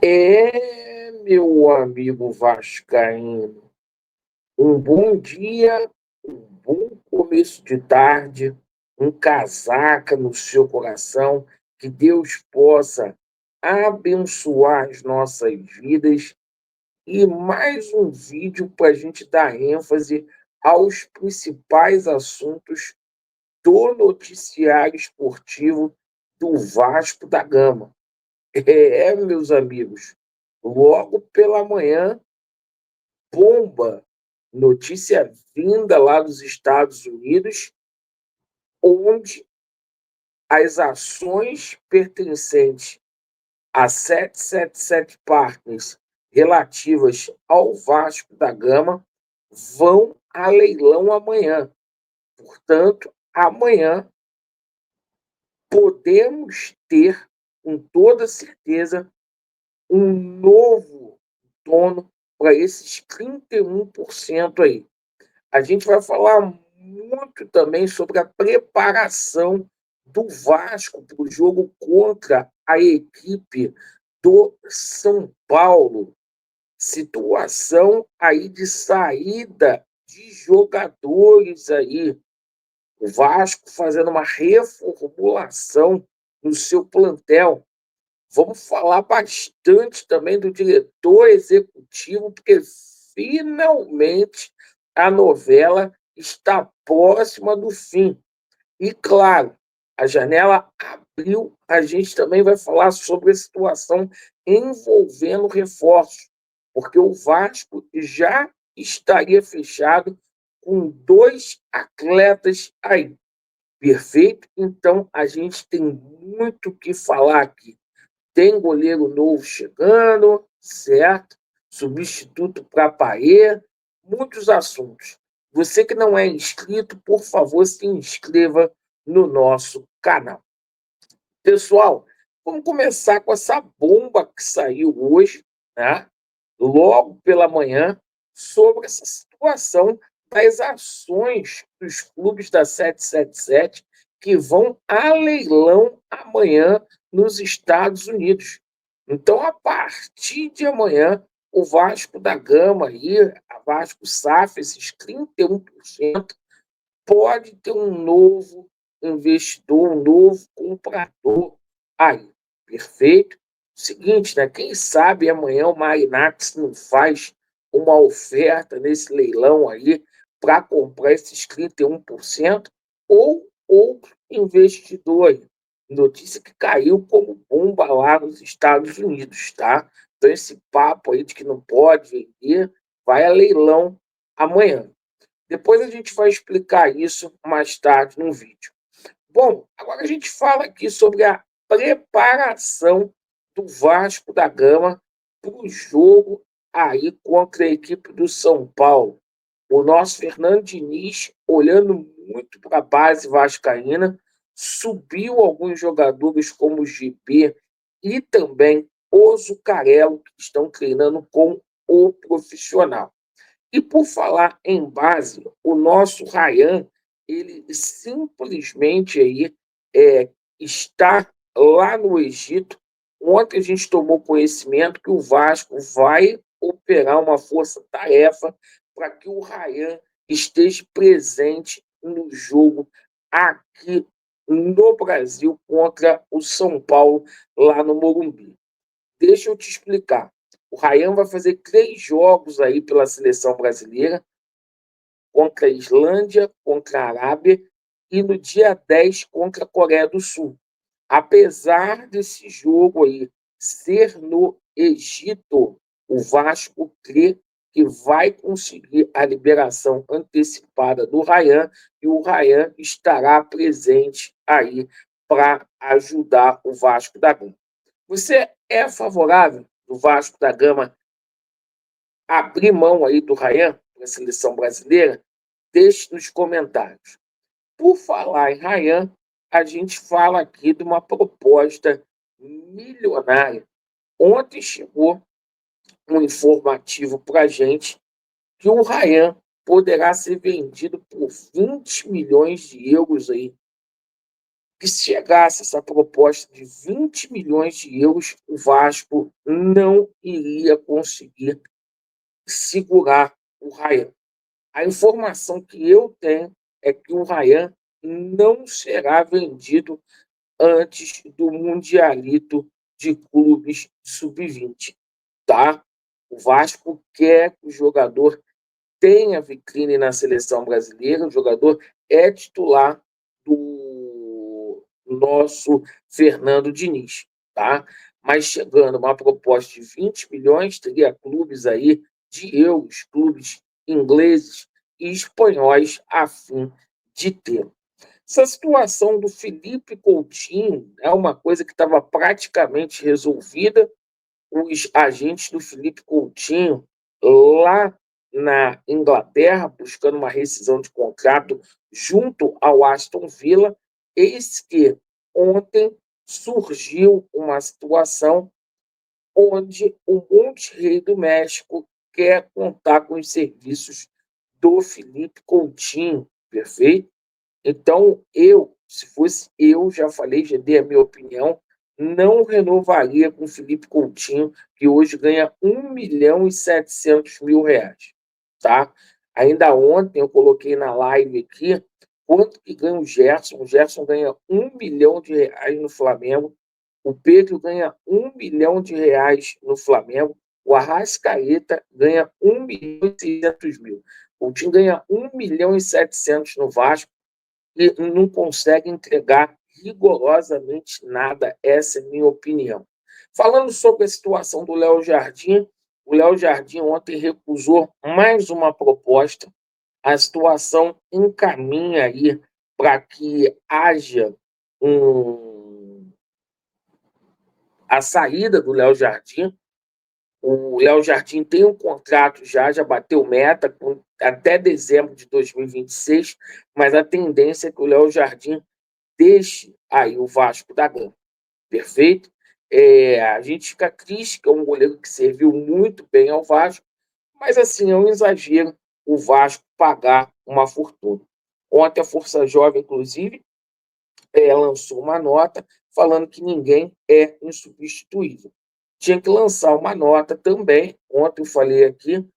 Meu amigo vascaíno, um bom dia, um bom começo de tarde, um casaca no seu coração, que Deus possa abençoar as nossas vidas e mais um vídeo para a gente dar ênfase aos principais assuntos do noticiário esportivo do Vasco da Gama. Meus amigos, logo pela manhã, bomba, notícia vinda lá dos Estados Unidos, onde as ações pertencentes a 777 Partners relativas ao Vasco da Gama vão a leilão amanhã. Portanto, amanhã podemos ter, com toda certeza, um novo dono para esses 31% aí. A gente vai falar muito também sobre a preparação do Vasco para o jogo contra a equipe do São Paulo. Situação aí de saída de jogadores aí. O Vasco fazendo uma reformulação no seu plantel. Vamos falar bastante também do diretor executivo, porque finalmente a novela está próxima do fim. E, claro, a janela abriu, a gente também vai falar sobre a situação envolvendo reforços, porque o Vasco já estaria fechado com dois atletas aí. Perfeito? Então, a gente tem muito o que falar aqui. Tem goleiro novo chegando, certo? Substituto para Paê, muitos assuntos. Você que não é inscrito, por favor, se inscreva no nosso canal. Pessoal, vamos começar com essa bomba que saiu hoje, né? Logo pela manhã, sobre essa situação das ações dos clubes da 777 que vão a leilão amanhã nos Estados Unidos. Então, a partir de amanhã, o Vasco da Gama, aí, a Vasco SAF, esses 31%, pode ter um novo investidor, um novo comprador aí. Perfeito? Seguinte, né? Quem sabe amanhã o Marinax não faz uma oferta nesse leilão aí para comprar esses 31% ou outro investidor. Notícia que caiu como bomba lá nos Estados Unidos, tá? Então esse papo aí de que não pode vender vai a leilão amanhã. Depois a gente vai explicar isso mais tarde no vídeo. Bom, agora a gente fala aqui sobre a preparação do Vasco da Gama para o jogo aí contra a equipe do São Paulo. O nosso Fernando Diniz, olhando muito para a base vascaína, subiu alguns jogadores como o GB e também o Zucarello, que estão treinando com o profissional. E por falar em base, o nosso Ryan, ele simplesmente aí está lá no Egito. Ontem a gente tomou conhecimento que o Vasco vai operar uma força-tarefa para que o Ryan esteja presente no jogo aqui no Brasil contra o São Paulo, lá no Morumbi. Deixa eu te explicar. O Ryan vai fazer 3 jogos aí pela seleção brasileira, contra a Islândia, contra a Arábia e no dia 10 contra a Coreia do Sul. Apesar desse jogo aí ser no Egito, o Vasco crê que vai conseguir a liberação antecipada do Ryan e o Ryan estará presente aí para ajudar o Vasco da Gama. Você é favorável do Vasco da Gama abrir mão aí do Ryan para a seleção brasileira? Deixe nos comentários. Por falar em Ryan, a gente fala aqui de uma proposta milionária. Ontem chegou um informativo para a gente que o Ryan poderá ser vendido por 20 milhões de euros aí. que se chegasse essa proposta de 20 milhões de euros, o Vasco não iria conseguir segurar o Ryan. A informação que eu tenho é que o Ryan não será vendido antes do Mundialito de Clubes Sub-20, tá? O Vasco quer que o jogador tenha vitrine na seleção brasileira, o jogador é titular do nosso Fernando Diniz, tá? Mas chegando uma proposta de 20 milhões, teria clubes aí de euros, clubes ingleses e espanhóis a fim de ter. Essa situação do Felipe Coutinho é uma coisa que estava praticamente resolvida. Os agentes do Felipe Coutinho, lá na Inglaterra, buscando uma rescisão de contrato junto ao Aston Villa, eis que ontem surgiu uma situação onde o Monterrey do México quer contar com os serviços do Felipe Coutinho, perfeito? Então, se fosse eu, já falei, já dei a minha opinião, não renovaria com o Felipe Coutinho, que hoje ganha 1.700.000 reais, tá? Ainda ontem eu coloquei na live aqui quanto que ganha o Gerson. O Gerson ganha 1 milhão de reais no Flamengo, o Pedro ganha 1 milhão de reais no Flamengo, o Arrascaeta ganha 1.600.000. O time ganha 1.700.000 no Vasco e não consegue entregar rigorosamente nada. Essa é a minha opinião. Falando sobre a situação do Léo Jardim, o Léo Jardim ontem recusou mais uma proposta. A situação encaminha aí para que haja a saída do Léo Jardim. O Léo Jardim tem um contrato já bateu meta até dezembro de 2026, mas a tendência é que o Léo Jardim deixe aí o Vasco da Gama, perfeito? A gente fica triste, que é um goleiro que serviu muito bem ao Vasco, mas assim, é um exagero o Vasco pagar uma fortuna. Ontem a Força Jovem, inclusive, lançou uma nota falando que ninguém é insubstituível. Tinha que lançar uma nota também, ontem eu falei aqui,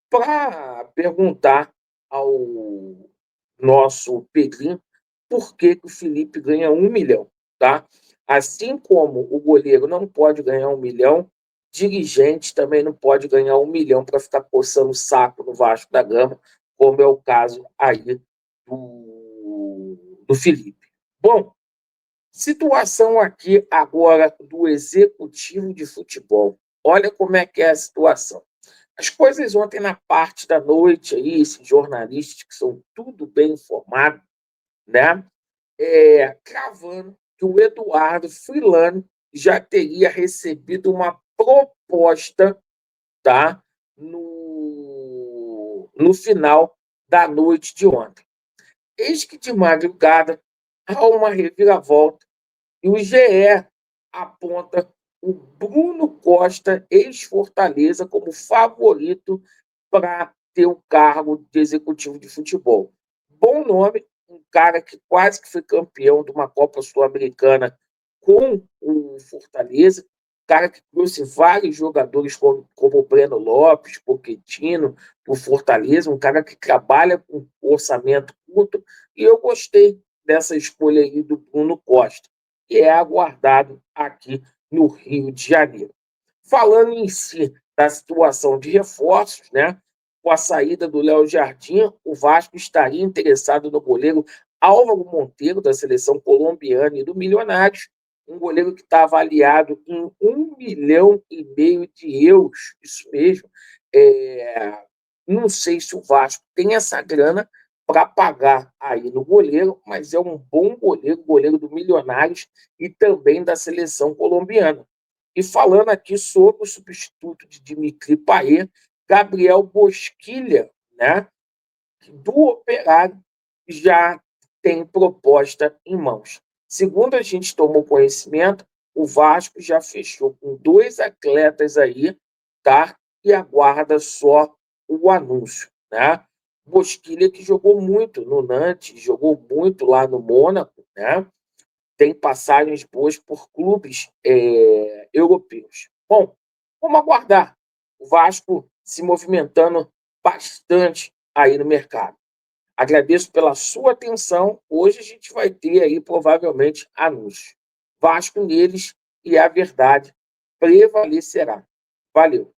para perguntar ao nosso Pedrinho por que o Felipe ganha 1 milhão, tá? Assim como o goleiro não pode ganhar 1 milhão, dirigente também não pode ganhar 1 milhão para ficar coçando o saco no Vasco da Gama, como é o caso aí do Felipe. Bom, situação aqui agora do executivo de futebol. Olha como é que é a situação. As coisas ontem na parte da noite aí, esses jornalistas que são tudo bem informados, né? Cravando que o Eduardo Freeland já teria recebido uma proposta, tá? No final da noite de ontem. Eis que de madrugada há uma reviravolta e o GE aponta o Bruno Costa, ex-Fortaleza, como favorito para ter o cargo de executivo de futebol. Bom nome, um cara que quase que foi campeão de uma Copa Sul-Americana com o Fortaleza, cara que trouxe vários jogadores como o Breno Lopes, Pochettino, para o Fortaleza, um cara que trabalha com orçamento curto, e eu gostei dessa escolha aí do Bruno Costa, que é aguardado aqui no Rio de Janeiro. Falando em si da situação de reforços, né? Com a saída do Léo Jardim, o Vasco estaria interessado no goleiro Álvaro Monteiro, da seleção colombiana e do Milionários, um goleiro que está avaliado em 1,5 milhão de euros, isso mesmo. Não sei se o Vasco tem essa grana para pagar aí no goleiro, mas é um bom goleiro, goleiro do Milionários e também da seleção colombiana. E falando aqui sobre o substituto de Dimitri Payet, Gabriel Bosquilha, né, do Operário, já tem proposta em mãos. Segundo a gente tomou conhecimento, o Vasco já fechou com 2 atletas aí, tá? E aguarda só o anúncio, né? Bosquilha, que jogou muito no Nantes, jogou muito lá no Mônaco, né? tem passagens boas por clubes europeus. Bom, vamos aguardar o Vasco se movimentando bastante aí no mercado. Agradeço pela sua atenção. Hoje a gente vai ter aí provavelmente anúncios. Vasco neles e a verdade prevalecerá. Valeu!